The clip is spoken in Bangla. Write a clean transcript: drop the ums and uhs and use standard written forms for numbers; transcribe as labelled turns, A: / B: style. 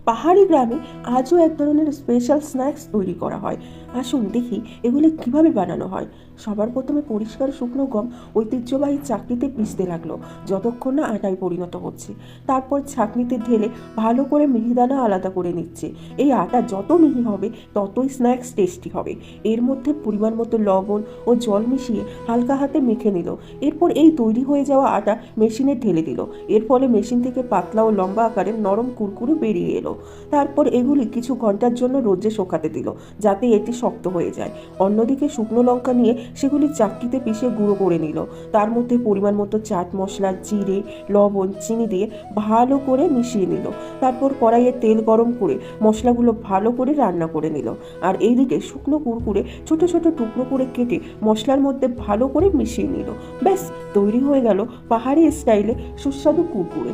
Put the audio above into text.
A: পাহাড়ি গ্রামে আজও এক ধরনের স্পেশাল স্ন্যাক্স তৈরি করা হয়। আসুন দেখি এগুলো কিভাবে বানানো হয়। সবার প্রথমে পরিষ্কার শুকনো গম ঐতিহ্যবাহী চাকনিতে পিষতে লাগলো, যতক্ষণ না আটায় পরিণত হচ্ছে। তারপর ছাঁকনিতে ঢেলে ভালো করে মিহিদানা আলাদা করে নিচ্ছে। এই আটা যত মিহি হবে ততই স্ন্যাক্স টেস্টি হবে। এর মধ্যে পরিমাণ মতো লবণ ও জল মিশিয়ে হালকা হাতে মেখে নিল। এরপর এই তৈরি হয়ে যাওয়া আটা মেশিনে ঢেলে দিল। এর ফলে মেশিন থেকে পাতলা ও লম্বা আকারের নরম কুরকুরে বেরিয়ে এলো। তারপর এগুলি কিছু ঘন্টার জন্য রোদে শুকাতে দিল, যাতে এটি শক্ত হয়ে যায়। অন্যদিকে শুকনো লঙ্কা নিয়ে সেগুলি চাক্কিতে পিষে গুঁড়ো করে নিল। তার মধ্যে পরিমাণ মতো চাট মশলা, জিরে, লবণ, চিনি দিয়ে ভালো করে মিশিয়ে নিল। তারপর কড়াইয়ে তেল গরম করে মশলাগুলো ভালো করে রান্না করে নিল। আর এইদিকে শুকনো কুরকুরে ছোট ছোট টুকরো করে কেটে মশলার মধ্যে ভালো করে মিশিয়ে নিল। ব্যাস, তৈরি হয়ে গেল পাহাড়ি স্টাইলে সুস্বাদু কুরকুরে।